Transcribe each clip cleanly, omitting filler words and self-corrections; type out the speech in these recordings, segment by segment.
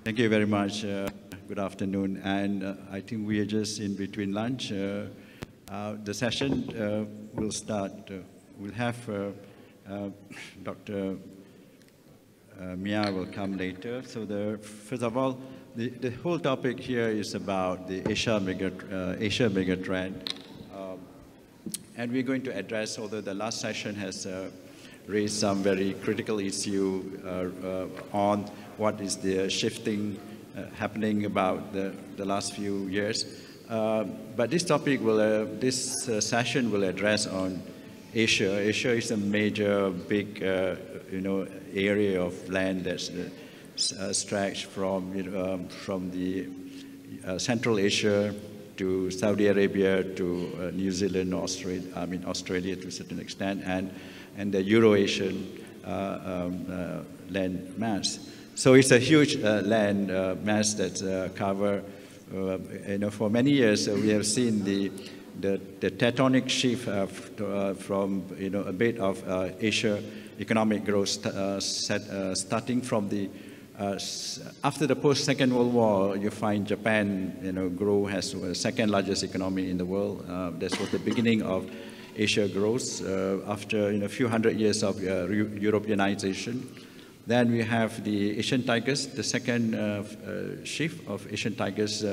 Thank you very much. Good afternoon. And I think we are just in between lunch. The session will start. We'll have Dr. Mia will come later. So first of all, the whole topic here is about the Asia Megatrend. And we're going to address, although the last session has raised some very critical issue on what is the shifting happening about the last few years. But this topic this session will address on Asia. Asia is a major, big, area of land that's stretched from the Central Asia to Saudi Arabia to New Zealand, Australia to a certain extent, and the Euro-Asian land mass. So it's a huge land mass that cover. For many years we have seen the tectonic shift from a bit of Asia economic growth starting from the after the post-Second World War. You find Japan has the second largest economy in the world. That was the beginning of Asia growth after a few hundred years of Europeanization. Then we have the Asian tigers, the second shift of Asian tigers,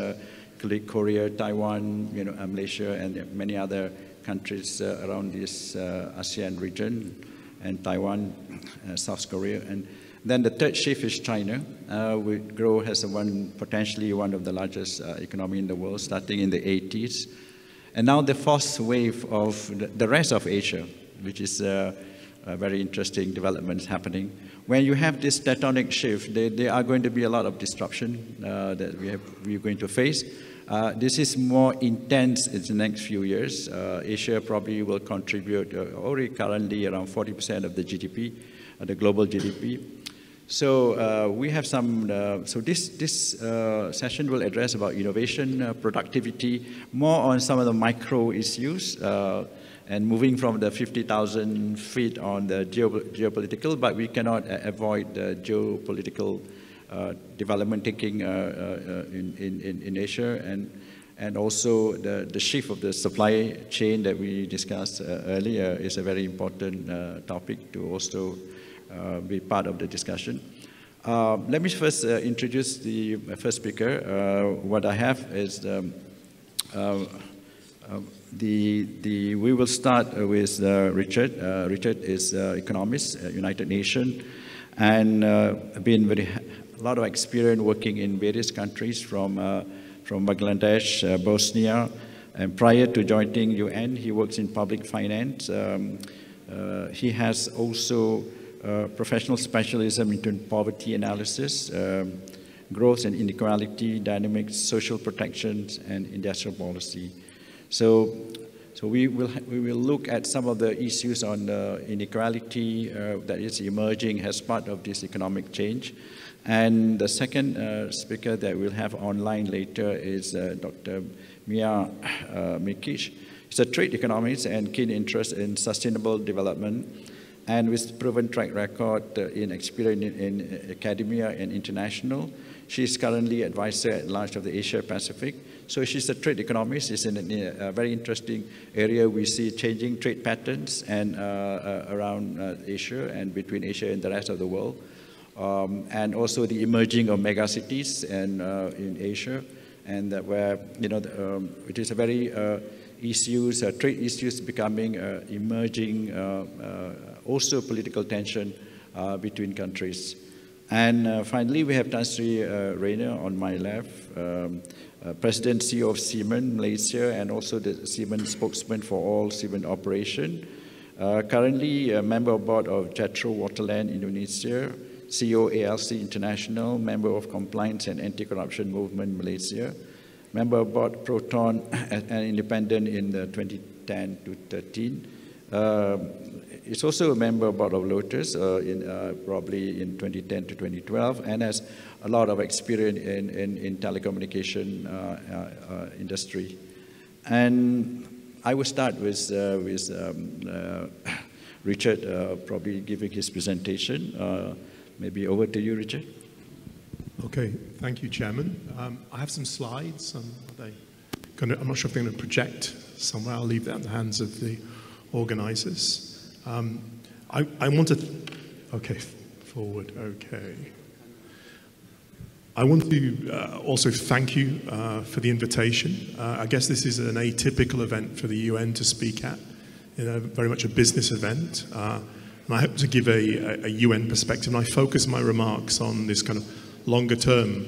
Korea, Taiwan, Malaysia, and many other countries around this ASEAN region, and Taiwan, South Korea. And then the third shift is China. We grow as potentially one of the largest economy in the world, starting in the 80s. And now the fourth wave of the rest of Asia, which is a very interesting developments happening. When you have this tectonic shift, there are going to be a lot of disruption that we're going to face. This is more intense in the next few years. Asia probably will contribute already currently around 40% of the GDP, the global GDP. So we have some. So this session will address about innovation, productivity, more on some of the micro issues, and moving from the 50,000 feet on the geopolitical, but we cannot avoid the geopolitical development taking in Asia, and also the shift of the supply chain that we discussed earlier is a very important topic to also be part of the discussion. Let me first introduce the first speaker. What I have is we will start with Richard. Richard is Economist at United Nations, and been a lot of experience working in various countries from Bangladesh, Bosnia, and prior to joining UN, he works in public finance. He has also professional specialism into poverty analysis, growth and inequality, dynamics, social protections, and industrial policy. So we will look at some of the issues on inequality that is emerging as part of this economic change. And the second speaker that we'll have online later is Dr. Mia Mikic. He's a trade economist and keen interest in sustainable development, and with proven track record in experience in academia and international. She's currently advisor at large of the Asia Pacific. So she's a trade economist. It's in a very interesting area. We see changing trade patterns and around Asia and between Asia and the rest of the world. And also the emerging of megacities and in Asia, and where it is a very trade issues becoming emerging, also political tension between countries. And finally, we have Tan Sri Rainer on my left, President CEO of Siemens Malaysia, and also the Siemens spokesman for all Siemens operation. Currently a member of board of Jetro Waterland Indonesia, CEO ALC International, member of Compliance and Anti-Corruption Movement Malaysia, member of board Proton, and independent in the 2010 to 13. It's also a member of board of Lotus probably in 2010 to 2012, and has a lot of experience in telecommunication industry. And I will start with Richard probably giving his presentation. Maybe over to you, Richard. Okay, thank you, Chairman. I have some slides. I'm not sure if they're going to project somewhere. I'll leave that in the hands of the organisers. I want to, okay, forward, okay. I want to also thank you for the invitation. I guess this is an atypical event for the UN to speak at, very much a business event. And I hope to give a UN perspective, and I focus my remarks on this kind of longer term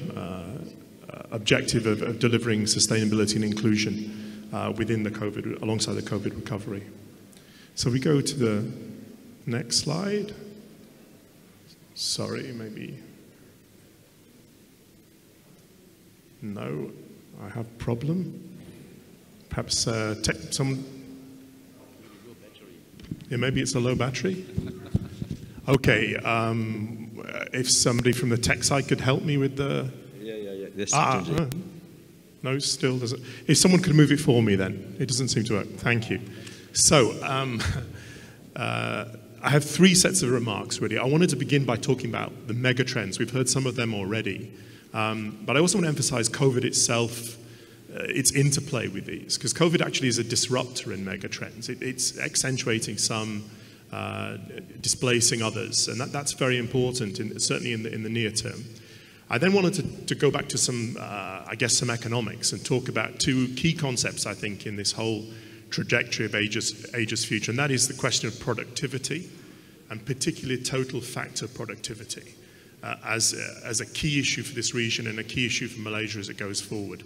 objective of delivering sustainability and inclusion within the COVID, alongside the COVID recovery. So we go to the next slide. Sorry, maybe. No, I have a problem. Perhaps some. Yeah, maybe it's a low battery. Okay, if somebody from the tech side could help me with the. Yeah. No, still doesn't. If someone could move it for me, then it doesn't seem to work. Thank you. So, I have three sets of remarks, really. I wanted to begin by talking about the megatrends. We've heard some of them already. But I also want to emphasize COVID itself, its interplay with these, because COVID actually is a disruptor in megatrends. It's accentuating some, displacing others, and that's very important, certainly in the near term. I then wanted to go back to some, I guess, some economics and talk about two key concepts, I think, in this whole trajectory of Asia's future, and that is the question of productivity, and particularly total factor productivity. As a key issue for this region and a key issue for Malaysia as it goes forward.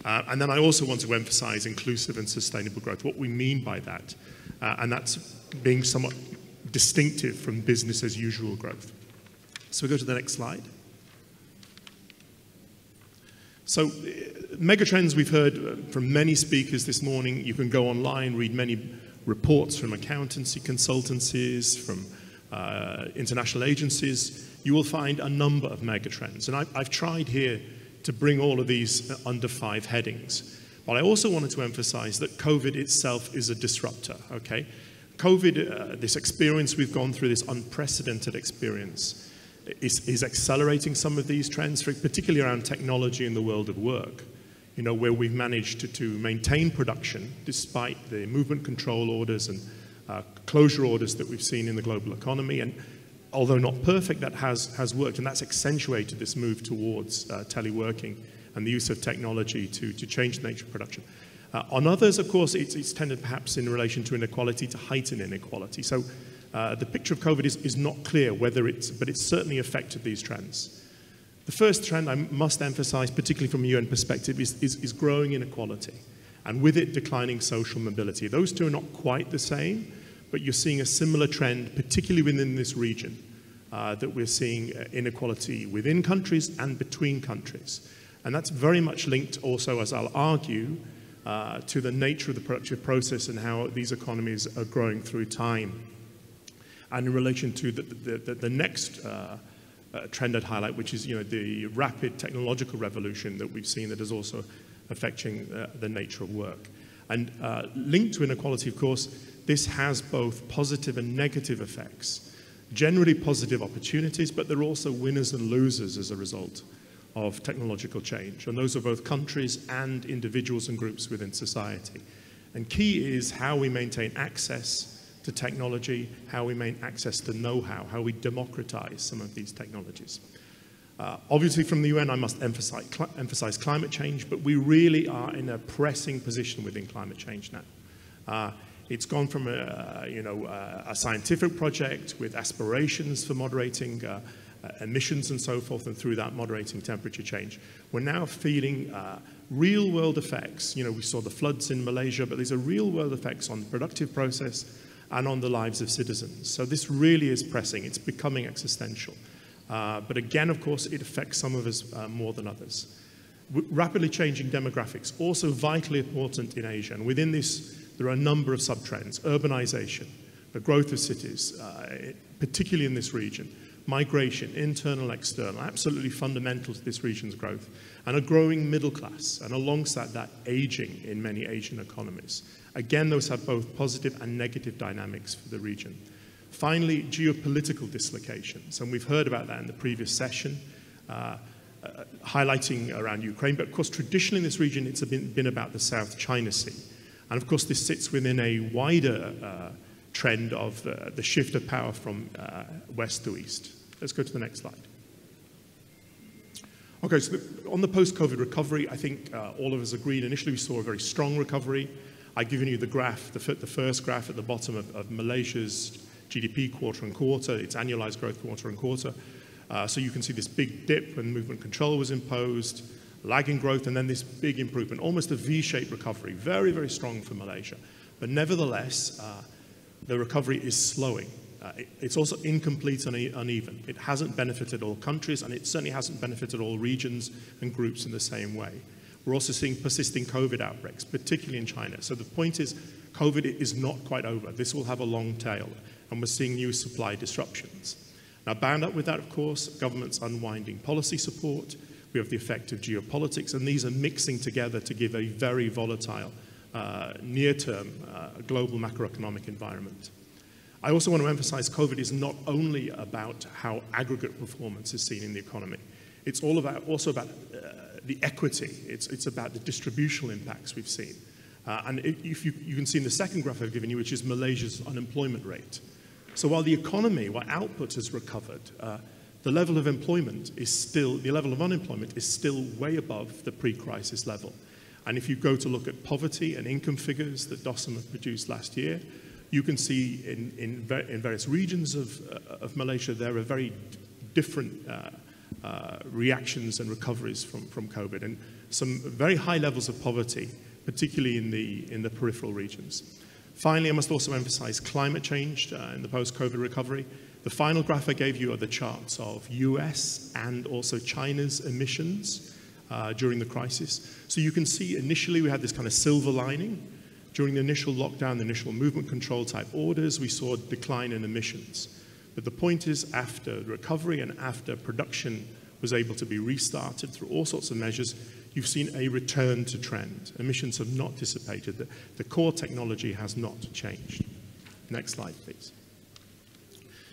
And then I also want to emphasize inclusive and sustainable growth, what we mean by that, and that's being somewhat distinctive from business as usual growth. So we go to the next slide. So megatrends we've heard from many speakers this morning. You can go online, read many reports from accountancy consultancies, from international agencies. You will find a number of megatrends. And I've tried here to bring all of these under 5 headings. But I also wanted to emphasize that COVID itself is a disruptor, okay? COVID, this experience we've gone through, this unprecedented experience, is accelerating some of these trends, particularly around technology in the world of work, where we've managed to maintain production despite the movement control orders and closure orders that we've seen in the global economy. And although not perfect, that has worked, and that's accentuated this move towards teleworking and the use of technology to change the nature of production. On others, of course, it's tended perhaps in relation to inequality to heighten inequality. So the picture of COVID is not clear but it's certainly affected these trends. The first trend I must emphasize, particularly from a UN perspective, is growing inequality, and with it, declining social mobility. Those two are not quite the same, but you're seeing a similar trend, particularly within this region, that we're seeing inequality within countries and between countries. And that's very much linked also, as I'll argue, to the nature of the productive process and how these economies are growing through time. And in relation to the next trend I'd highlight, which is the rapid technological revolution that we've seen that is also affecting the nature of work. And linked to inequality, of course, this has both positive and negative effects. Generally positive opportunities, but there are also winners and losers as a result of technological change. And those are both countries and individuals and groups within society. And key is how we maintain access to technology, how we maintain access to know-how, how we democratize some of these technologies. Obviously, from the UN, I must emphasize climate change, but we really are in a pressing position within climate change now. It's gone from a scientific project with aspirations for moderating emissions and so forth, and through that moderating temperature change. We're now feeling real-world effects. We saw the floods in Malaysia, but these are real-world effects on the productive process and on the lives of citizens. So this really is pressing. It's becoming existential. But again, of course, it affects some of us more than others. Rapidly changing demographics, also vitally important in Asia. And within this, there are a number of sub-trends. Urbanization, the growth of cities, particularly in this region. Migration, internal, external, absolutely fundamental to this region's growth. And a growing middle class, and alongside that, aging in many Asian economies. Again, those have both positive and negative dynamics for the region. Finally, geopolitical dislocations, and we've heard about that in the previous session. highlighting around Ukraine. But of course, traditionally in this region, it's been about the South China Sea. And of course, this sits within a wider trend of the shift of power from west to east. Let's go to the next slide. Okay, so on the post-COVID recovery, I think all of us agreed. Initially, we saw a very strong recovery. I've given you the graph, the first graph at the bottom of Malaysia's GDP quarter on quarter, its annualized growth quarter on quarter. So you can see this big dip when movement control was imposed, lagging growth, and then this big improvement, almost a V-shaped recovery, very, very strong for Malaysia. But nevertheless, the recovery is slowing. It's also incomplete and uneven. It hasn't benefited all countries, and it certainly hasn't benefited all regions and groups in the same way. We're also seeing persisting COVID outbreaks, particularly in China. So the point is, COVID is not quite over. This will have a long tail, and we're seeing new supply disruptions. Now, bound up with that, of course, government's unwinding policy support. We have the effect of geopolitics, and these are mixing together to give a very volatile, near-term global macroeconomic environment. I also want to emphasize COVID is not only about how aggregate performance is seen in the economy. It's also about the equity. It's about the distributional impacts we've seen. And if you can see in the second graph I've given you, which is Malaysia's unemployment rate. So while the economy, while output has recovered, the level of unemployment is still way above the pre-crisis level. And if you go to look at poverty and income figures that DOSM have produced last year, you can see in various regions of Malaysia, there are very different reactions and recoveries from COVID, and some very high levels of poverty, particularly in the peripheral regions. Finally, I must also emphasize climate change in the post-COVID recovery. The final graph I gave you are the charts of US and also China's emissions during the crisis. So you can see initially we had this kind of silver lining. During the initial lockdown, the initial movement control type orders, we saw a decline in emissions. But the point is, after recovery and after production was able to be restarted through all sorts of measures, you've seen a return to trend. Emissions have not dissipated. The core technology has not changed. Next slide, please.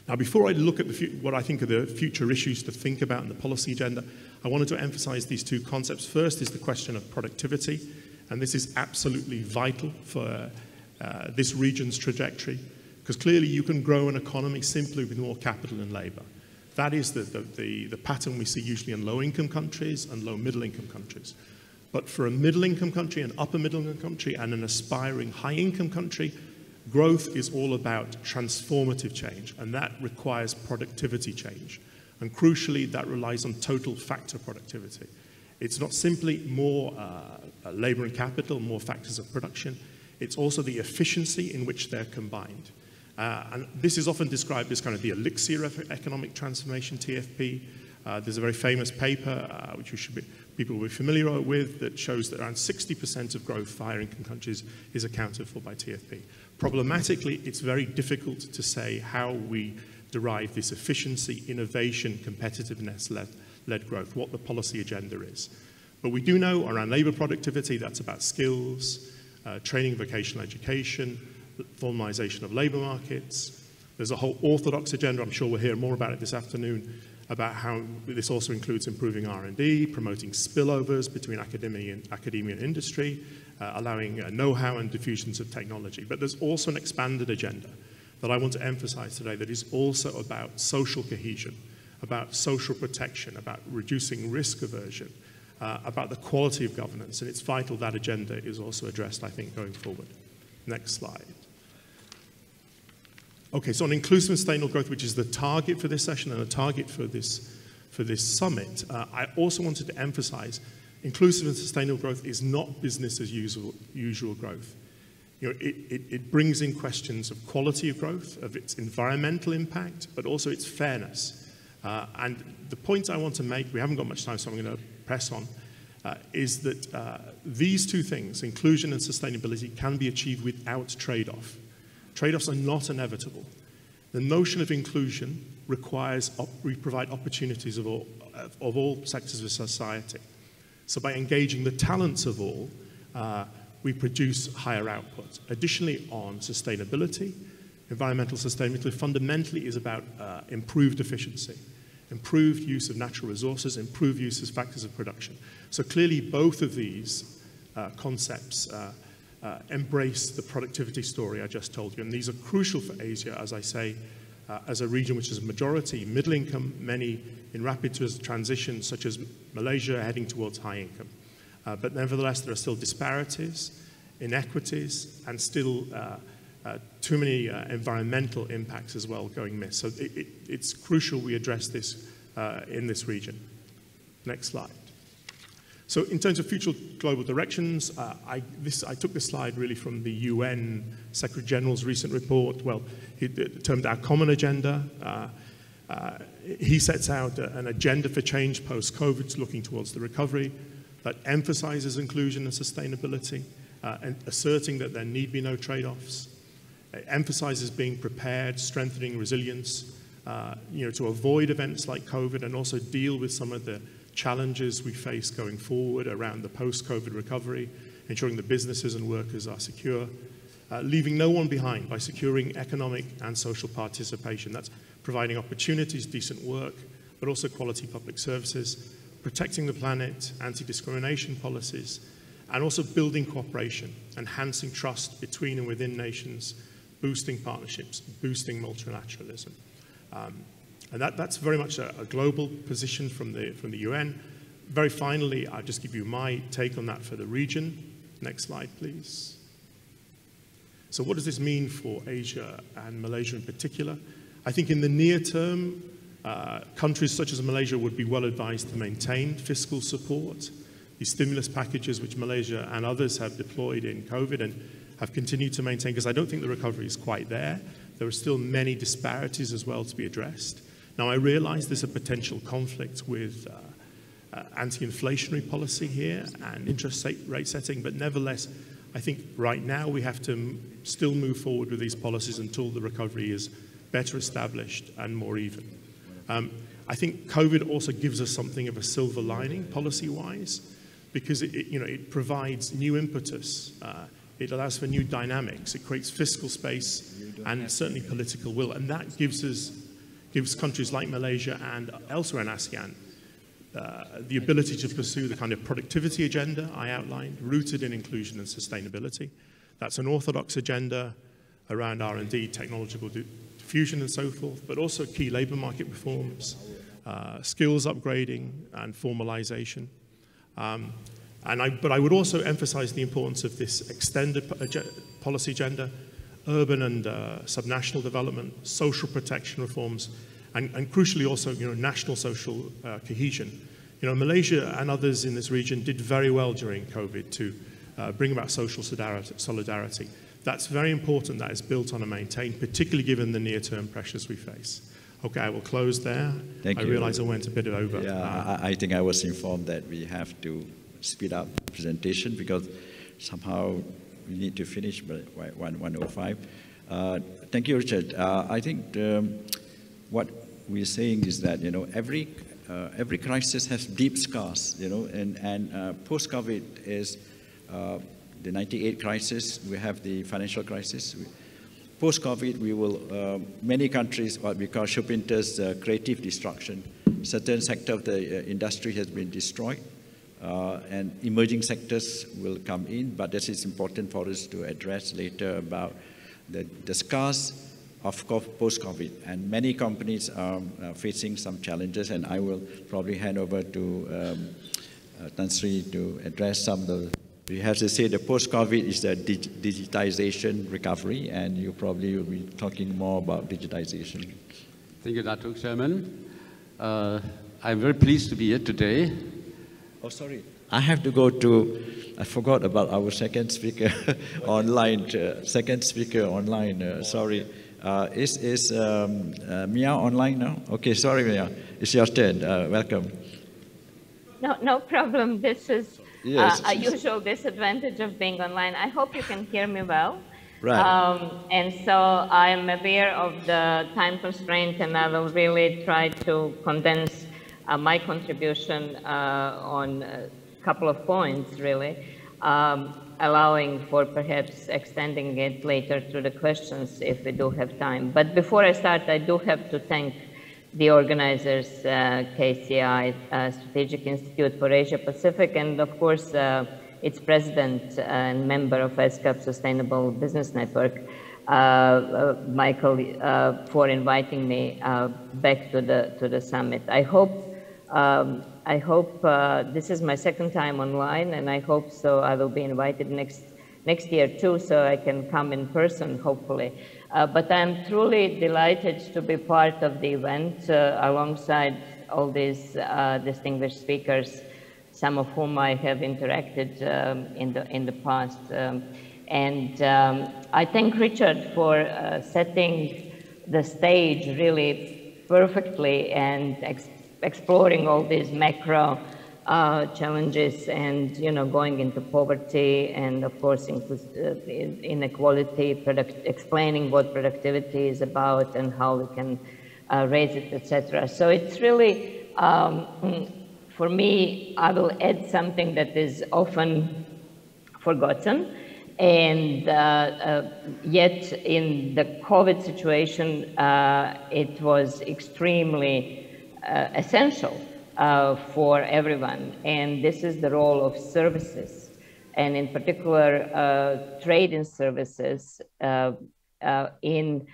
Now, before I look at what I think are the future issues to think about in the policy agenda, I wanted to emphasize these two concepts. First is the question of productivity, and this is absolutely vital for this region's trajectory, because clearly you can grow an economy simply with more capital and labor. That is the pattern we see usually in low-income countries and low-middle-income countries. But for a middle-income country, an upper-middle-income country, and an aspiring high-income country, growth is all about transformative change, and that requires productivity change. And crucially, that relies on total factor productivity. It's not simply more labor and capital, more factors of production. It's also the efficiency in which they're combined. And this is often described as kind of the elixir of economic transformation, TFP. There's a very famous paper, which people will be familiar with, that shows that around 60% of growth for higher income countries is accounted for by TFP. Problematically, it's very difficult to say how we derive this efficiency, innovation, competitiveness-led growth, what the policy agenda is. But we do know around labor productivity, that's about skills, training, vocational education, formalization of labor markets. There's a whole orthodox agenda, I'm sure we'll hear more about it this afternoon, about how this also includes improving R&D, promoting spillovers between academia and industry, allowing know-how and diffusions of technology. But there's also an expanded agenda that I want to emphasize today that is also about social cohesion, about social protection, about reducing risk aversion, about the quality of governance, and it's vital that agenda is also addressed, I think, going forward. Next slide. Okay, so on inclusive and sustainable growth, which is the target for this session and the target for this summit, I also wanted to emphasize inclusive and sustainable growth is not business as usual growth. You know, it brings in questions of quality of growth, of its environmental impact, but also its fairness. And the point I want to make, we haven't got much time, so I'm going to press on, is that these two things, inclusion and sustainability, can be achieved without trade-off. Trade-offs are not inevitable. The notion of inclusion requires we provide opportunities of all sectors of society. So by engaging the talents of all, we produce higher output. Additionally, on sustainability, environmental sustainability fundamentally is about improved efficiency. improved use of natural resources, improved use of factors of production. So clearly both of these concepts embrace the productivity story I just told you, and these are crucial for Asia, as I say, as a region which is a majority middle income, many in rapid transition, such as Malaysia heading towards high income. But nevertheless, there are still disparities, inequities, and still too many environmental impacts as well going missed. So it's crucial we address this in this region. Next slide. So in terms of future global directions, I took this slide really from the UN Secretary General's recent report. Well, termed our common agenda. He sets out an agenda for change post-COVID, looking towards the recovery, that emphasizes inclusion and sustainability, and asserting that there need be no trade-offs. It emphasizes being prepared, strengthening resilience, to avoid events like COVID and also deal with some of the challenges we face going forward around the post-COVID recovery, ensuring the businesses and workers are secure, leaving no one behind by securing economic and social participation. That's providing opportunities, decent work, but also quality public services, protecting the planet, anti-discrimination policies, and also building cooperation, enhancing trust between and within nations, boosting partnerships, boosting multilateralism. And that's very much a global position from the UN. Very finally, I'll just give you my take on that for the region. Next slide, please. So what does this mean for Asia and Malaysia in particular? I think in the near term, countries such as Malaysia would be well advised to maintain fiscal support. These stimulus packages which Malaysia and others have deployed in COVID and have continued to maintain, because I don't think the recovery is quite there. There are still many disparities as well to be addressed. Now, I realize there's a potential conflict with anti-inflationary policy here and interest rate setting, but nevertheless, I think right now we have to still move forward with these policies until the recovery is better established and more even. I think COVID also gives us something of a silver lining policy-wise, because it provides new impetus. It allows for new dynamics. It creates fiscal space and certainly political will, and that gives countries like Malaysia and elsewhere in ASEAN the ability to pursue the kind of productivity agenda I outlined, rooted in inclusion and sustainability. That's an orthodox agenda around R&D, technological diffusion and so forth, but also key labor market reforms, skills upgrading and formalization. But I would also emphasize the importance of this extended policy agenda, urban and subnational development, social protection reforms, and crucially also national social cohesion. Malaysia and others in this region did very well during COVID to bring about social solidarity. That's very important that is built on and maintained, particularly given the near-term pressures we face. Okay, I will close there. Thank you. I realize I went a bit over. Yeah, I think I was informed that we have to speed up the presentation because somehow we need to finish by 1:05. Thank you, Richard. I think what we're saying is that every crisis has deep scars. And post-COVID is the '98 crisis. We have the financial crisis. Post-COVID, we will many countries what we call Schumpeter's creative destruction. Certain sector of the industry has been destroyed. And emerging sectors will come in, but this is important for us to address later about the scars of post-COVID. And many companies are facing some challenges, and I will probably hand over to Tan Sri to address some of the. We have to say the post-COVID is the digitization recovery, and you probably will be talking more about digitization. Thank you, Datuk Chairman. I'm very pleased to be here today. Oh, sorry. I have to go to, I forgot about our second speaker online. Sorry. Is Mia online now? Okay, sorry, Mia. It's your turn. Welcome. No problem. This is yes. a usual disadvantage of being online. I hope you can hear me well. Right. And so I'm aware of the time constraint, and I will really try to condense my contribution on a couple of points, really, allowing for perhaps extending it later to the questions if we do have time. But before I start, I do have to thank the organizers, KCI, Strategic Institute for Asia Pacific, and of course, its president and member of ESCAP Sustainable Business Network, Michael, for inviting me back to the summit. I hope this is my second time online, and I hope so I will be invited next year too, so I can come in person, hopefully. But I'm truly delighted to be part of the event alongside all these distinguished speakers, some of whom I have interacted in the past. I thank Richard for setting the stage really perfectly and exploring all these macro challenges and, going into poverty and, of course, inequality, explaining what productivity is about and how we can raise it, etc. So it's really, for me, I will add something that is often forgotten. And yet in the COVID situation, it was extremely essential for everyone. And this is the role of services, and in particular, trade in services in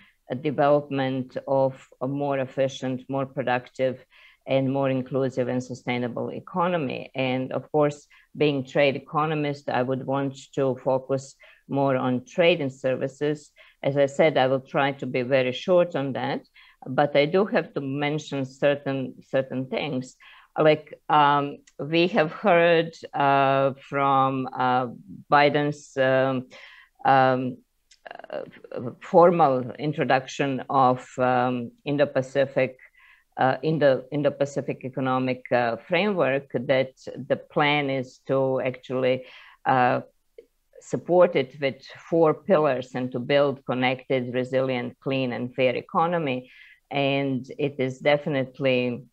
development of a more efficient, more productive, and more inclusive and sustainable economy. And of course, being trade economist, I would want to focus more on trade and services. As I said, I will try to be very short on that, but I do have to mention certain things. Like we have heard from Biden's formal introduction of Indo-Pacific Economic Framework, that the plan is to actually support it with 4 pillars and to build connected, resilient, clean, and fair economy. And it is definitely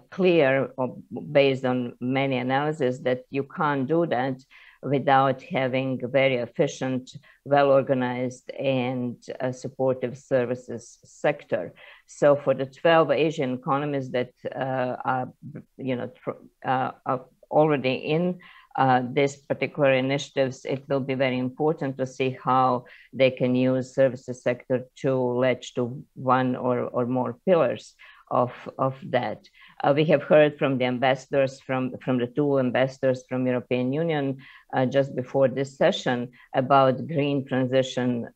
clear, based on many analyses, that you can't do that without having a very efficient, well-organized, and supportive services sector. So for the 12 Asian economies that are already in these particular initiatives, it will be very important to see how they can use services sector to latch to one or more pillars of that. We have heard from the ambassadors, from the 2 ambassadors from European Union just before this session about Green Transition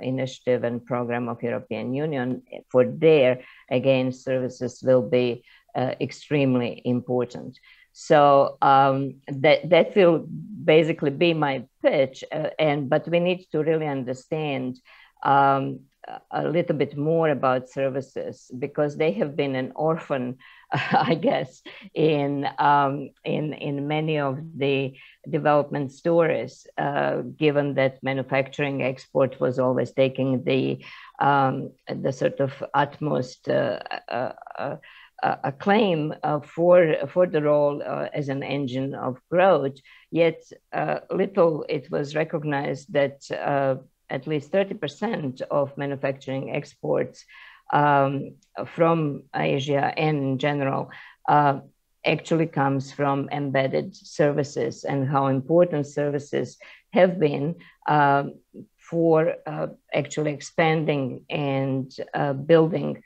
Initiative and Program of European Union. For there, again, services will be extremely important. So that will basically be my pitch, but we need to really understand a little bit more about services, because they have been an orphan, I guess, in many of the development stories, given that manufacturing export was always taking the sort of utmost acclaim for the role as an engine of growth. Yet little it was recognized that at least 30% of manufacturing exports from Asia and in general actually comes from embedded services, and how important services have been for actually expanding and building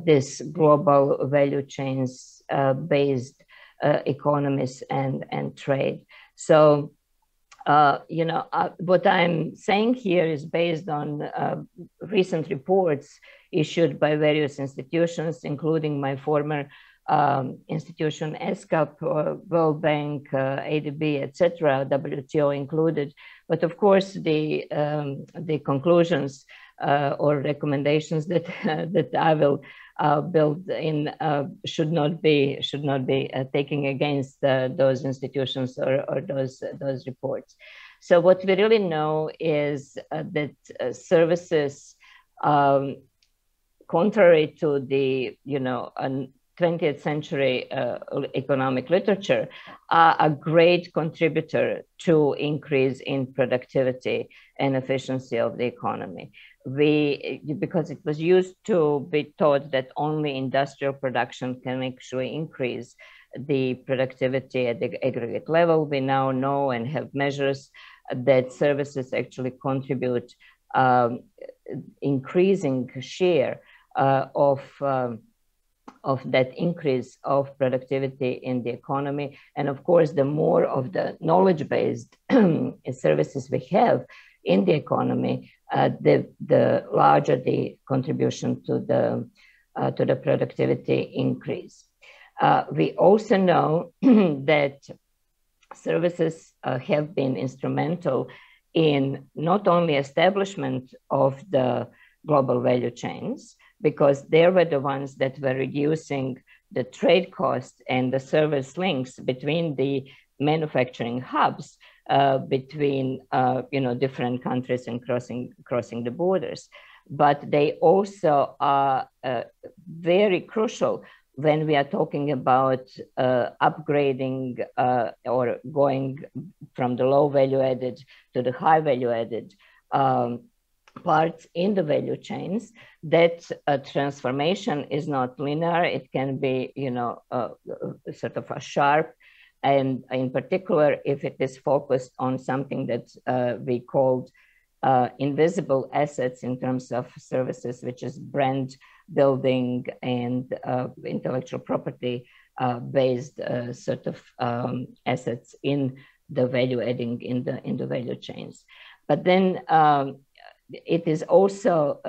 this global value chains based economies and trade. So what I'm saying here is based on recent reports issued by various institutions, including my former institution, ESCAP, World Bank, ADB, etc., WTO included. But of course, the conclusions or recommendations that I will build in should not be taking against those institutions or those reports. So what we really know is that services, contrary to the 20th century economic literature, are a great contributor to increase in productivity and efficiency of the economy. because it was used to be taught that only industrial production can actually increase the productivity at the aggregate level, we now know and have measures that services actually contribute increasing share of that increase of productivity in the economy. And of course, the more of the knowledge-based services we have in the economy, the larger the contribution to the productivity increase. We also know that services have been instrumental in not only establishment of the global value chains, because they were the ones that were reducing the trade costs and the service links between the manufacturing hubs between different countries and crossing the borders. But they also are very crucial when we are talking about upgrading or going from the low value added to the high value added parts in the value chains. That transformation is not linear. It can be, sort of a sharp, and in particular, if it is focused on something that we called invisible assets in terms of services, which is brand building and intellectual property based sort of assets in the value adding in the value chains. But then it is also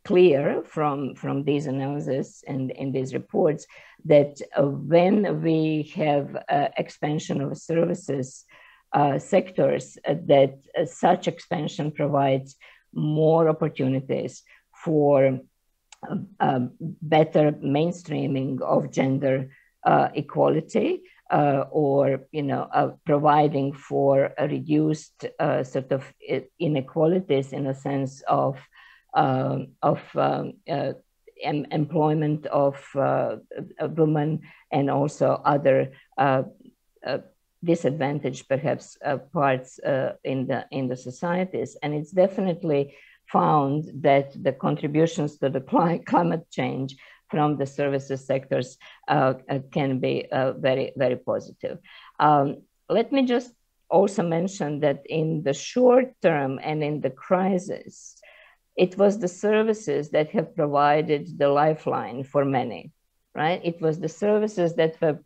clear from these analyses and in these reports that when we have expansion of services sectors, that such expansion provides more opportunities for better mainstreaming of gender equality, or providing for a reduced sort of inequalities in a sense of employment of women and also other disadvantaged perhaps parts in the societies. And it's definitely found that the contributions to the climate change from the services sectors can be very, very positive. Let me just also mention that in the short term and in the crisis, it was the services that have provided the lifeline for many, right? It was the services that were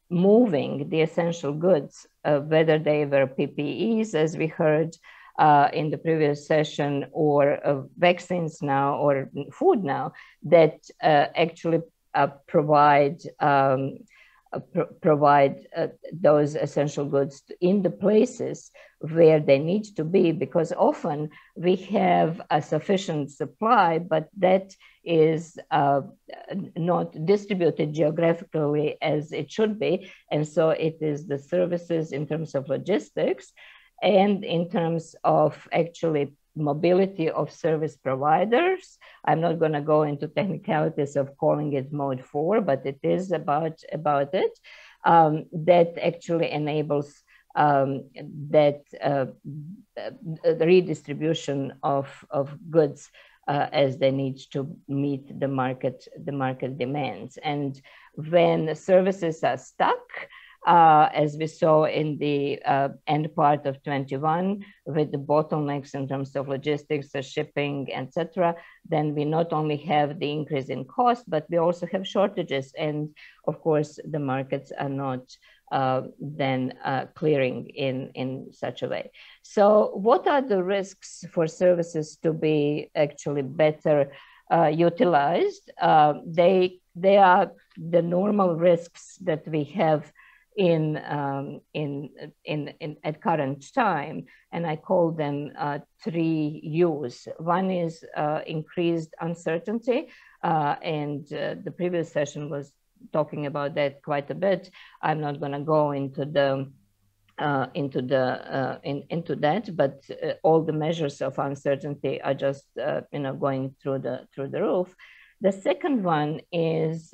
moving the essential goods, whether they were PPEs, as we heard in the previous session, or vaccines now, or food now, that actually provide those essential goods in the places where they need to be, because often we have a sufficient supply, but that is not distributed geographically as it should be. And so it is the services in terms of logistics and in terms of actually mobility of service providers. I'm not going to go into technicalities of calling it mode 4, but it is about it, that actually enables that the redistribution of goods as they need to meet the market demands. And when services are stuck, as we saw in the end part of 21, with the bottlenecks in terms of logistics, shipping, etc., then we not only have the increase in cost, but we also have shortages. And of course, the markets are not then clearing in such a way. So what are the risks for services to be actually better utilized? They are the normal risks that we have at current time, and I call them 3 U's. One is increased uncertainty, and the previous session was talking about that quite a bit. I'm not going to go into that, but all the measures of uncertainty are just going through the roof. The second one is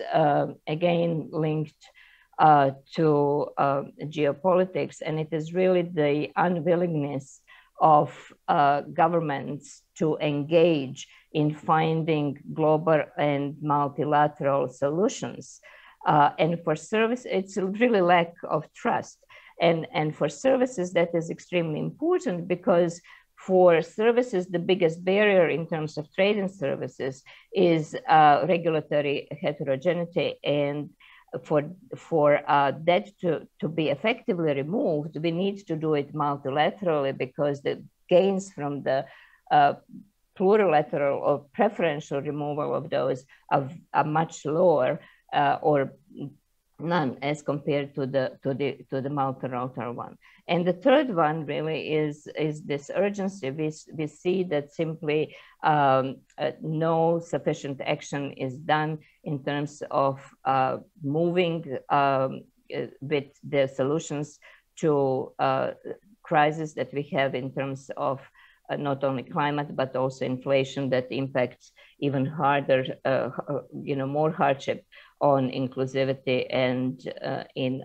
again linked to geopolitics, and it is really the unwillingness of governments to engage in finding global and multilateral solutions. And for service, it's really lack of trust. And for services, that is extremely important, because for services, the biggest barrier in terms of trade and services is regulatory heterogeneity. And for that to be effectively removed, we need to do it multilaterally, because the gains from the plurilateral or preferential removal of those are much lower or none as compared to the multilateral one. And the third one really is this urgency. We see that simply no sufficient action is done in terms of moving with the solutions to crisis that we have in terms of not only climate, but also inflation that impacts even harder, more hardship on inclusivity and in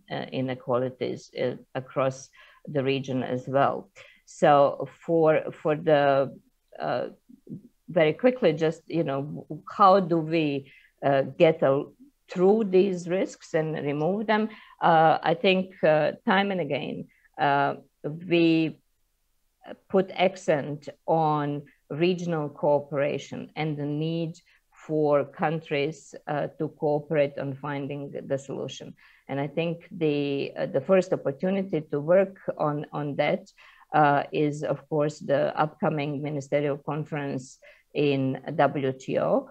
inequalities across the region as well. So for the very quickly, just how do we get through these risks and remove them? I think time and again we put accent on regional cooperation and the need for countries to cooperate on finding the solution. And I think the first opportunity to work on that is, of course, the upcoming ministerial conference in WTO,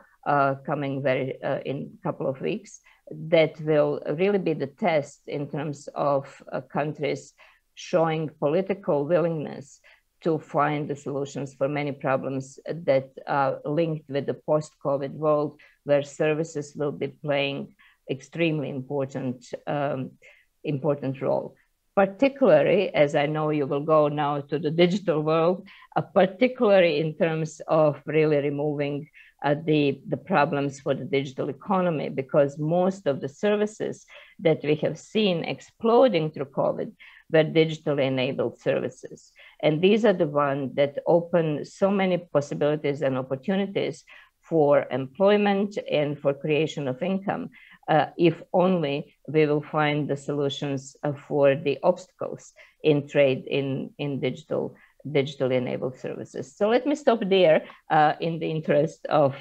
coming in a couple of weeks, that will really be the test in terms of countries showing political willingness to find the solutions for many problems that are linked with the post-COVID world, where services will be playing extremely important role. Particularly, as I know you will go now to the digital world, particularly in terms of really removing the problems for the digital economy, because most of the services that we have seen exploding through COVID were digitally enabled services. And these are the ones that open so many possibilities and opportunities for employment and for creation of income, if only we will find the solutions for the obstacles in trade in digitally enabled services. So let me stop there in the interest of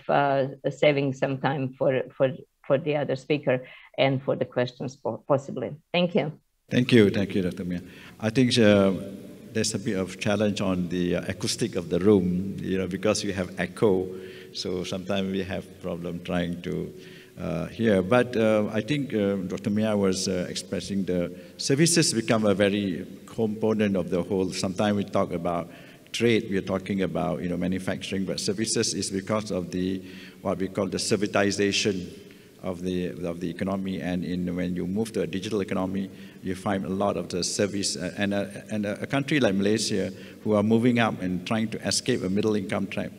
saving some time for the other speaker and for the questions possibly. Thank you. Thank you, Dr. Mia. I think there's a bit of challenge on the acoustic of the room, because we have echo, so sometimes we have problem trying to hear. But I think Dr. Mia was expressing the services become a very component of the whole. Sometimes we talk about trade, we are talking about manufacturing, but services is because of what we call the servitization of the economy, and when you move to a digital economy, you find a lot of the service, and a country like Malaysia, who are moving up and trying to escape a middle income trap,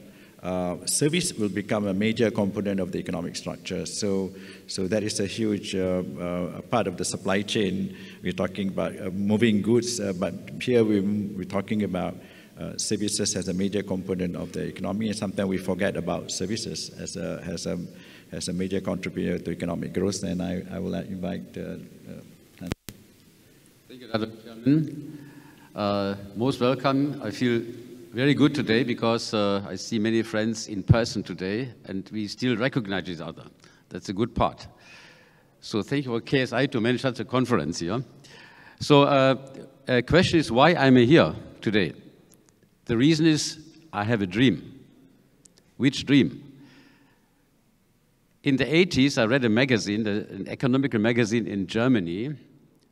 service will become a major component of the economic structure. So that is a huge part of the supply chain. We're talking about moving goods, but here we're talking about services as a major component of the economy, and sometimes we forget about services as a major contributor to economic growth. And I will invite. Thank you, Datuk Chairman. Most welcome. I feel very good today because I see many friends in person today, and we still recognize each other. That's a good part. So thank you for KSI to manage such a conference here. So a question is why I'm here today. The reason is I have a dream. Which dream? In the 80s, I read a magazine, an economical magazine in Germany,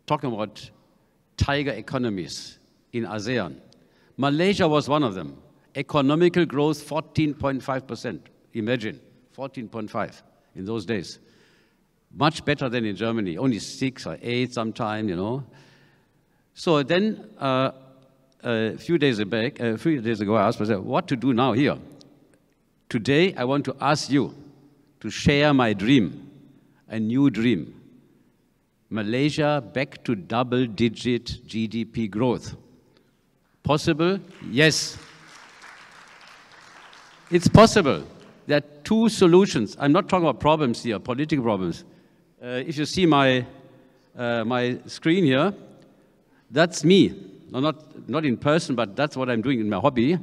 talking about tiger economies in ASEAN. Malaysia was one of them. Economical growth, 14.5%. Imagine, 14.5 in those days. Much better than in Germany, only 6 or 8 sometime, So then, a few days ago, I asked myself, what to do now here? Today, I want to ask you to share my dream, a new dream. Malaysia back to double-digit GDP growth. Possible? Yes. It's possible. There are two solutions. I'm not talking about problems here, political problems. If you see my screen here, that's me. No, not in person, but that's what I'm doing in my hobby.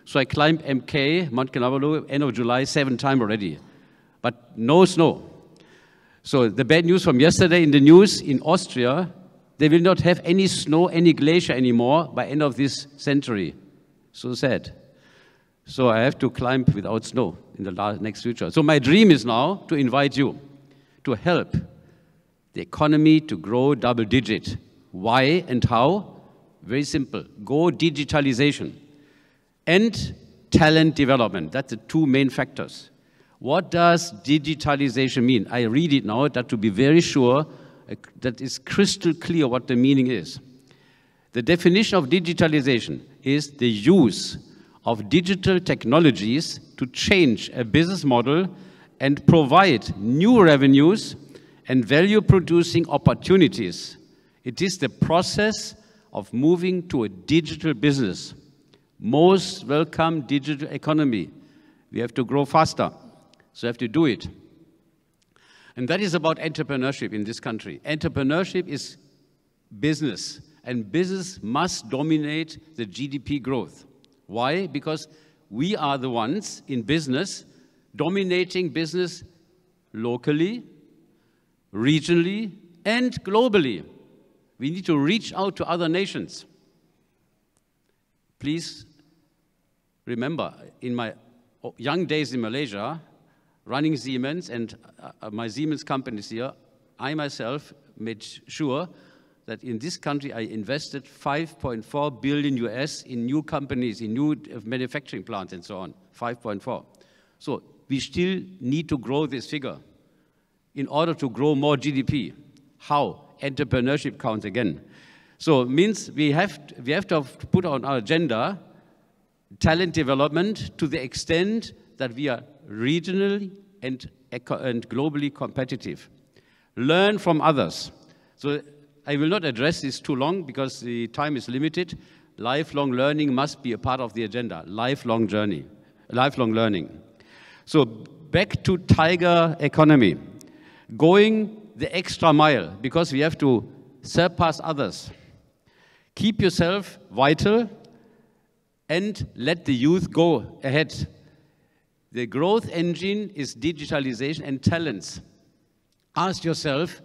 So I climbed MK, Mount Kinabalu, end of July, 7 times already. But no snow. So the bad news from yesterday in the news in Austria, they will not have any snow, any glacier anymore by end of this century. So sad. So I have to climb without snow in the next future. So my dream is now to invite you to help the economy to grow double digit. Why and how? Very simple. Go digitalization and talent development. That's the two main factors. What does digitalization mean? I read it now, that to be very sure that it's crystal clear what the meaning is. The definition of digitalization is the use of digital technologies to change a business model and provide new revenues and value-producing opportunities. It is the process of moving to a digital business. Most welcome digital economy. We have to grow faster, so we have to do it. And that is about entrepreneurship in this country. Entrepreneurship is business, and business must dominate the GDP growth. Why? Because we are the ones in business dominating business locally, regionally, and globally. We need to reach out to other nations. Please remember, in my young days in Malaysia, running Siemens and my Siemens companies here, I myself made sure that in this country I invested 5.4 billion US in new companies, in new manufacturing plants and so on, 5.4. So we still need to grow this figure in order to grow more GDP. How? Entrepreneurship counts again. So it means we have to put on our agenda talent development to the extent that we are regionally and globally competitive. Learn from others. So I will not address this too long because the time is limited. Lifelong learning must be a part of the agenda. Lifelong journey, lifelong learning. So back to tiger economy. Going the extra mile because we have to surpass others. Keep yourself vital and let the youth go ahead. The growth engine is digitalization and talents. Ask yourself,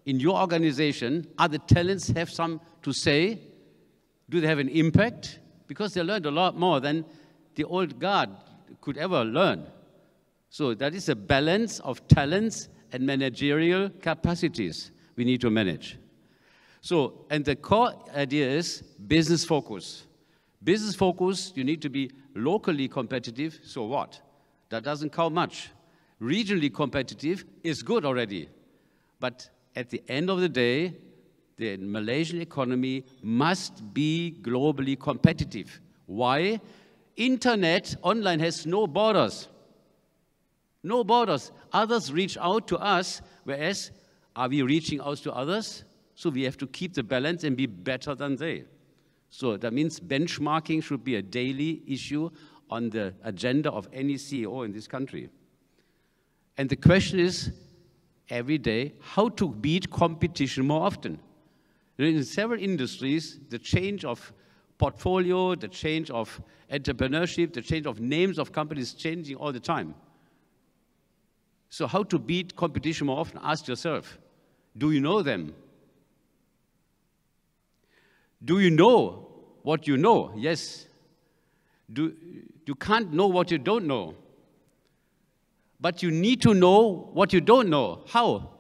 in your organization, are the talents have some to say? Do they have an impact? Because they learned a lot more than the old guard could ever learn. So that is a balance of talents and managerial capacities we need to manage. So, and the core idea is business focus. Business focus, you need to be locally competitive, so what? That doesn't count much. Regionally competitive is good already. But at the end of the day, the Malaysian economy must be globally competitive. Why? Internet, online has no borders. No borders. Others reach out to us, whereas are we reaching out to others? So we have to keep the balance and be better than they. So that means benchmarking should be a daily issue on the agenda of any CEO in this country. And the question is, every day, how to beat competition more often. In several industries, the change of portfolio, the change of entrepreneurship, the change of names of companies is changing all the time. So how to beat competition more often? Ask yourself, do you know them? Do you know what you know? Yes. You can't know what you don't know. But you need to know what you don't know. How?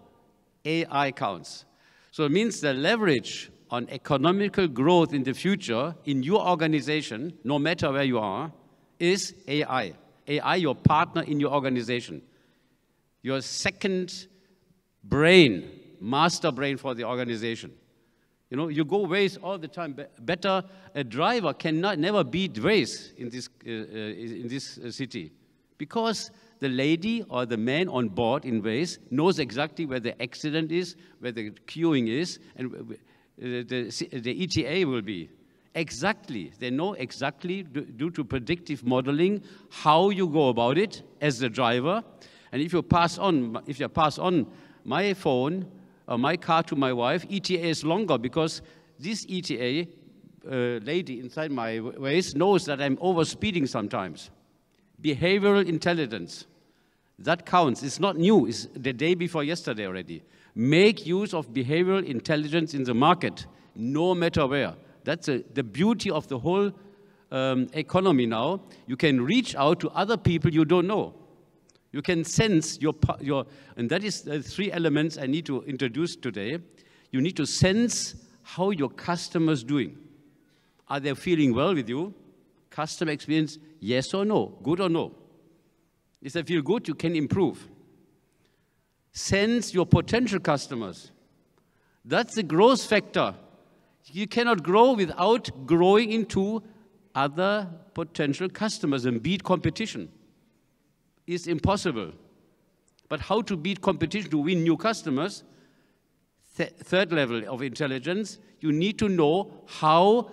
AI counts. So it means the leverage on economical growth in the future in your organization, no matter where you are, is AI. AI, your partner in your organization. Your second brain, master brain for the organization. You know, you go ways all the time. Better, a driver cannot never beat Waze in this city because the lady or the man on board in Waze knows exactly where the accident is, where the queuing is, and the ETA will be. exactly, they know exactly, due to predictive modeling, how you go about it as the driver. And if you pass on my phone or my car to my wife, ETA is longer because this ETA lady inside my waist knows that I'm overspeeding sometimes. Behavioral intelligence, that counts. It's not new. It's the day before yesterday already. Make use of behavioral intelligence in the market, no matter where. That's the beauty of the whole economy now. You can reach out to other people you don't know. You can sense and that is the three elements I need to introduce today. You need to sense how your customer's doing. Are they feeling well with you? Customer experience, yes or no, good or no. If they feel good, you can improve. Sense your potential customers. That's the growth factor. You cannot grow without growing into other potential customers and beat competition. It's impossible. But how to beat competition to win new customers? Third level of intelligence, you need to know how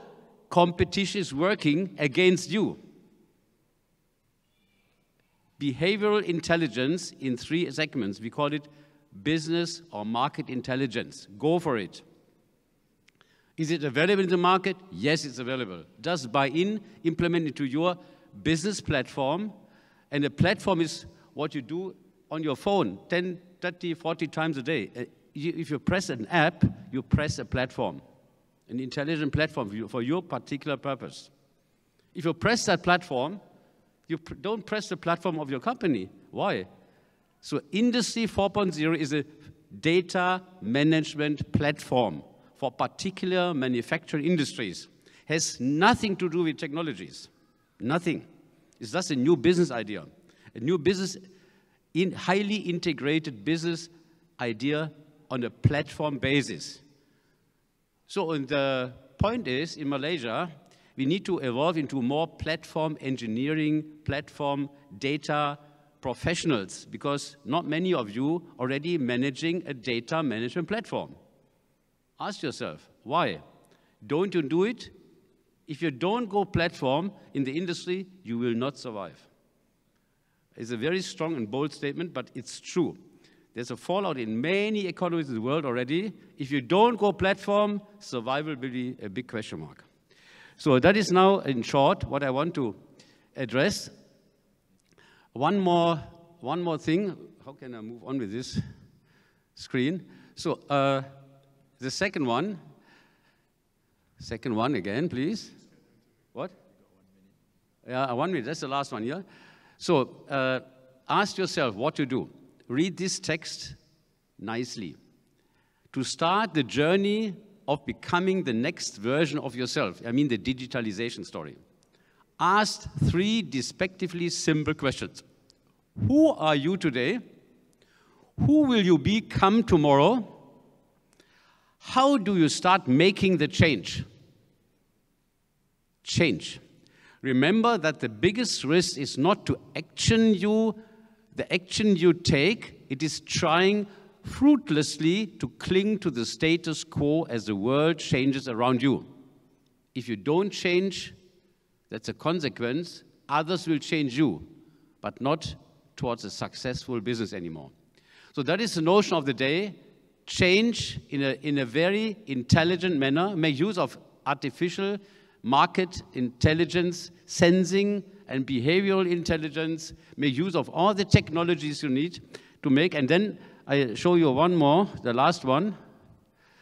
competition is working against you. Behavioral intelligence in 3 segments. We call it business or market intelligence. Go for it. Is it available in the market? Yes, it's available. Just buy in, implement it to your business platform. And a platform is what you do on your phone 10, 30, 40 times a day. If you press an app, you press a platform, an intelligent platform for your particular purpose. If you press that platform, you don't press the platform of your company. Why? So Industry 4.0 is a data management platform for particular manufacturing industries. Has nothing to do with technologies. Nothing. It's just a new business idea. A new business, highly integrated business idea on a platform basis. So the point is, in Malaysia, we need to evolve into more platform engineering, platform data professionals, because not many of you already managing a data management platform. Ask yourself, why? Don't you do it? If you don't go platform in the industry, you will not survive. It's a very strong and bold statement, but it's true. There's a fallout in many economies in the world already. If you don't go platform, survival will be a big question mark. So that is now, in short, what I want to address. One more thing. How can I move on with this screen? So the second one again, please. What? Yeah, 1 minute. That's the last one here. So ask yourself what to do. Read this text nicely. To start the journey of becoming the next version of yourself, I mean the digitalization story. Ask 3 despectively simple questions. Who are you today? Who will you become tomorrow? How do you start making the change? Change. Remember that the biggest risk is not to action you, the action you take, it is trying fruitlessly to cling to the status quo as the world changes around you. If you don't change, that's a consequence. Others will change you, but not towards a successful business anymore. So that is the notion of the day. Change in a very intelligent manner. Make use of artificial market intelligence, sensing, and behavioral intelligence. Make use of all the technologies you need to make. And then I show you one more, the last one.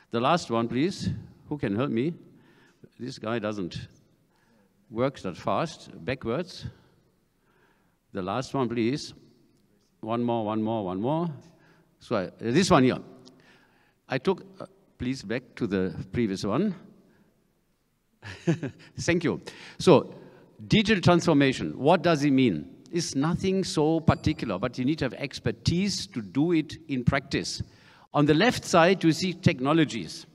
The last one, please. Who can help me? This guy doesn't work that fast. Backwards. The last one, please. One more. So this one here. I took, please back to the previous one. Thank you. So, digital transformation, what does it mean? It's nothing so particular, but you need to have expertise to do it in practice. On the left side, you see technologies.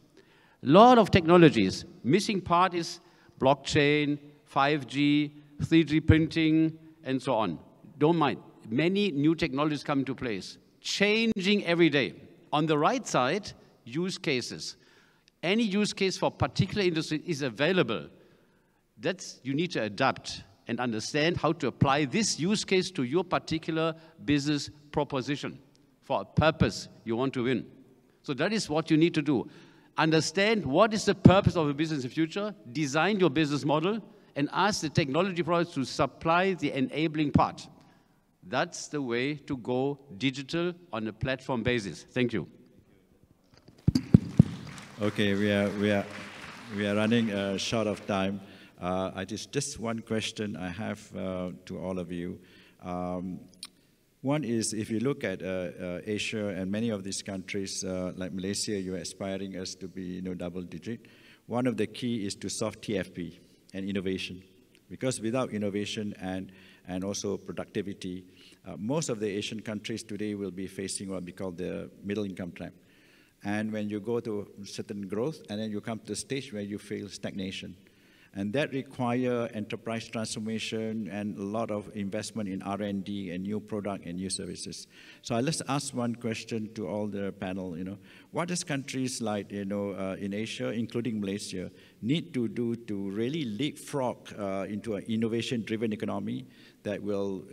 A lot of technologies. Missing part is blockchain, 5G, 3D printing, and so on. Don't mind. Many new technologies come into place, changing every day. On the right side, use cases. Any use case for particular industry is available. You need to adapt and understand how to apply this use case to your particular business proposition for a purpose you want to win. So that is what you need to do. Understand what is the purpose of a business in the future, design your business model, and ask the technology providers to supply the enabling part. That's the way to go digital on a platform basis. Thank you. Okay, we are running short of time. Just one question I have to all of you. One is, if you look at Asia and many of these countries, like Malaysia, you're aspiring us to be double digit. One of the key is to solve TFP and innovation. Because without innovation and also productivity, most of the Asian countries today will be facing what we call the middle income trap. And when you go to certain growth, and then you come to the stage where you feel stagnation. And that requires enterprise transformation and a lot of investment in R&D and new product and new services. So let's ask one question to all the panel. What does countries like in Asia, including Malaysia, need to do to really leapfrog into an innovation-driven economy that will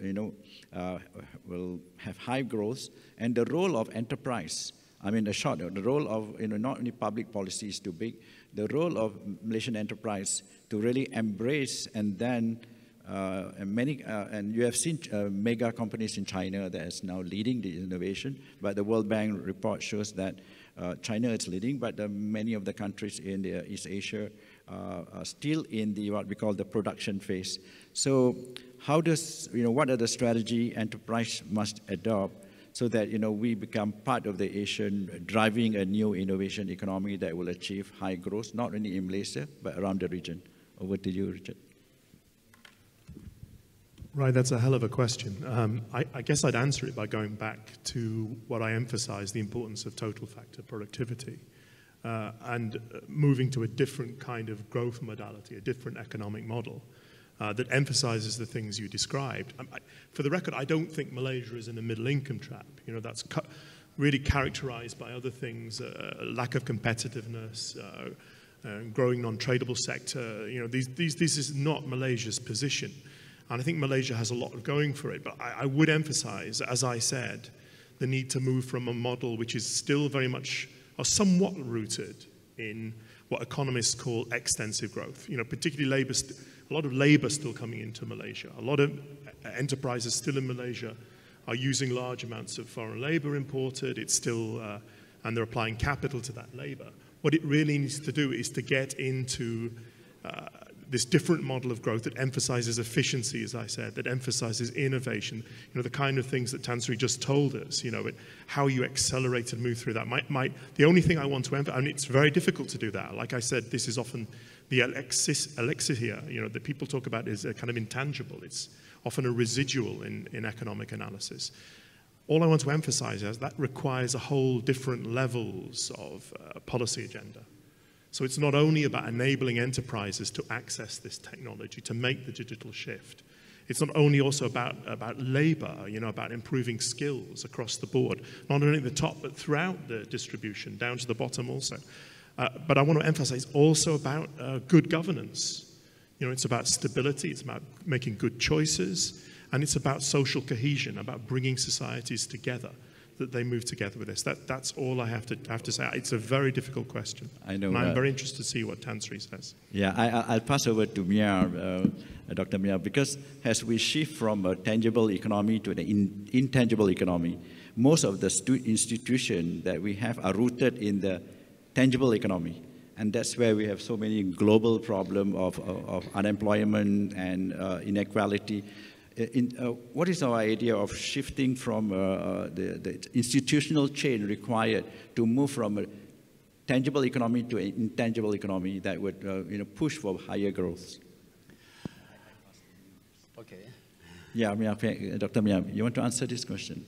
have high growth, and the role of enterprise? I mean, the role of not only public policy is too big, the role of Malaysian enterprise to really embrace, and then and you have seen mega companies in China that is now leading the innovation, but the World Bank report shows that China is leading, but many of the countries in the East Asia are still in what we call the production phase. So how does, what are the strategy enterprise must adopt so that we become part of the Asian driving a new innovation economy that will achieve high growth, not only in Malaysia, but around the region? Over to you, Richard. Right, that's a hell of a question. I guess I'd answer it by going back to what I emphasized, the importance of total factor productivity, and moving to a different kind of growth modality, a different economic model that emphasizes the things you described. For the record, I don't think Malaysia is in a middle income trap. That's really characterized by other things, lack of competitiveness, growing non-tradable sector. This is not Malaysia's position. And I think Malaysia has a lot going for it. But I would emphasize, as I said, the need to move from a model which is still very much or somewhat rooted in what economists call extensive growth. Particularly a lot of labor still coming into Malaysia. A lot of enterprises still in Malaysia are using large amounts of foreign labor imported. It's still, and they're applying capital to that labor. What it really needs to do is to get into this different model of growth that emphasizes efficiency, as I said, that emphasizes innovation, the kind of things that Tan Sri just told us, how you accelerate and move through that. The only thing I want to emphasize, and it's very difficult to do that. Like I said, this is often the elixir here, that people talk about is a kind of intangible. It's often a residual in economic analysis. All I want to emphasize is that requires a whole different levels of policy agenda. So it's not only about enabling enterprises to access this technology, to make the digital shift. It's not only also about labor, about improving skills across the board, not only at the top, but throughout the distribution, down to the bottom also. But I want to emphasize also about good governance. It's about stability, it's about making good choices, and it's about social cohesion, about bringing societies together, that they move together with this. That's all I have to say. It's a very difficult question. I know. And I'm very interested to see what Tan Sri says. Yeah, I'll pass over to Mia, Dr. Mia, because as we shift from a tangible economy to an intangible economy, most of the institutions that we have are rooted in the tangible economy. And that's where we have so many global problems of unemployment and inequality. What is our idea of shifting from the institutional chain required to move from a tangible economy to an intangible economy that would push for higher growth? Okay. Yeah, Dr. Mia, you want to answer this question?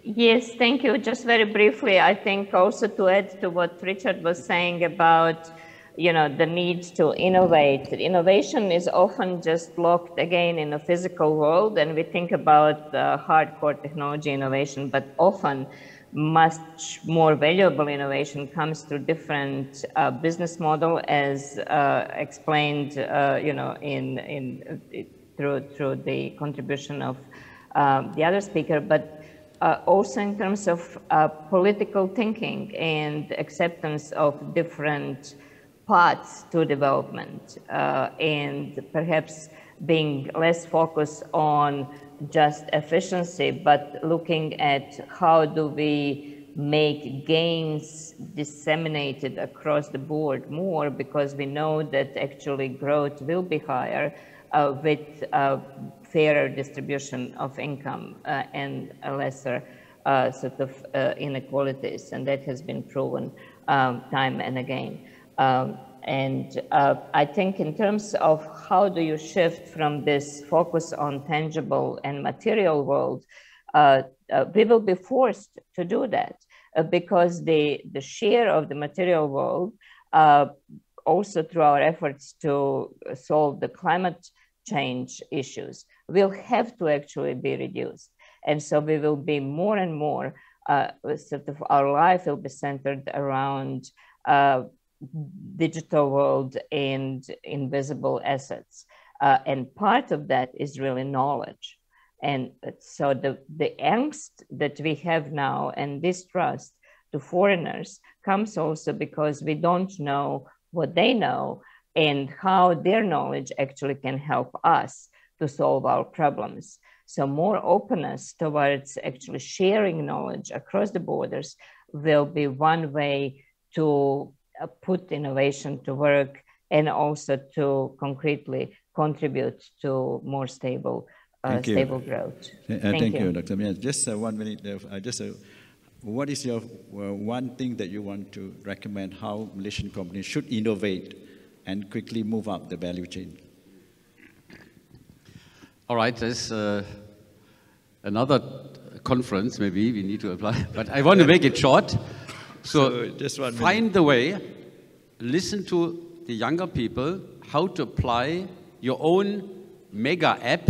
Yes, thank you. Just very briefly, I think also to add to what Richard was saying about the need to innovate. Innovation is often just locked again in a physical world, and we think about hardcore technology innovation, but often much more valuable innovation comes through different business model, as explained, through the contribution of the other speaker, but also in terms of political thinking and acceptance of different paths to development, and perhaps being less focused on just efficiency, but looking at how do we make gains disseminated across the board more, because we know that actually growth will be higher with fairer distribution of income and a lesser sort of inequalities, and that has been proven time and again. I think in terms of how do you shift from this focus on tangible and material world, we will be forced to do that because the share of the material world, also through our efforts to solve the climate change issues, will have to actually be reduced. And so we will be more and more, sort of our life will be centered around digital world and invisible assets. And part of that is really knowledge. And so the angst that we have now and distrust to foreigners comes also because we don't know what they know and how their knowledge actually can help us to solve our problems. So more openness towards actually sharing knowledge across the borders will be one way to put innovation to work and also to concretely contribute to more stable growth. Thank you, Dr. Mia. Just 1 minute. What is your one thing that you want to recommend how Malaysian companies should innovate and quickly move up the value chain? All right, there's another conference maybe we need to apply, but I want to make it short. So just find the way, listen to the younger people, how to apply your own mega app,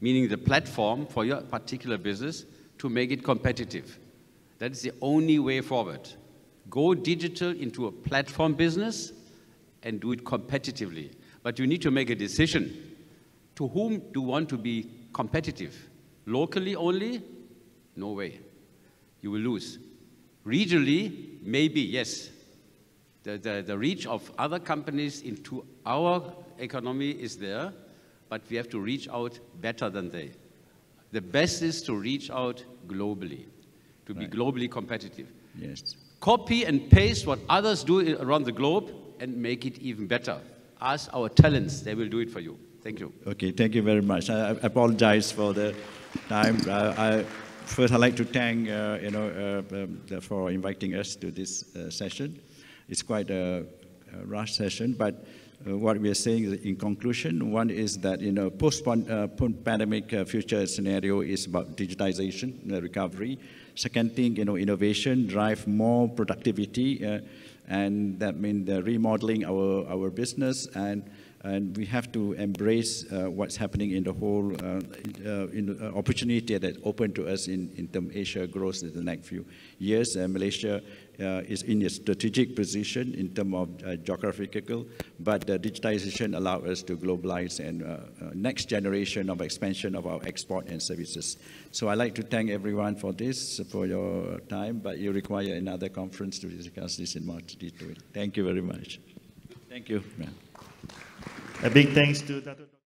meaning the platform for your particular business, to make it competitive. That's the only way forward. Go digital into a platform business and do it competitively. But you need to make a decision. To whom do you want to be competitive? Locally only? No way. You will lose. Regionally, maybe, yes. The reach of other companies into our economy is there, but we have to reach out better than they. The best is to reach out globally, to be globally competitive. Yes. Copy and paste what others do around the globe and make it even better. Ask our talents, they will do it for you. Thank you. Okay, thank you very much. I apologize for the time. First, I'd like to thank for inviting us to this session. It's quite a rush session, but what we are saying in conclusion, one is that post-pandemic future scenario is about digitization, recovery. Second thing, innovation drive more productivity, and that means remodeling our business, and we have to embrace what's happening in the whole opportunity that's open to us in terms of Asia growth in the next few years. Malaysia is in a strategic position in terms of geographical, but digitization allows us to globalize and next generation of expansion of our export and services. So I'd like to thank everyone for this, for your time, but you require another conference to discuss this in more detail. Thank you very much. Thank you. A big thanks to Datuk Dr.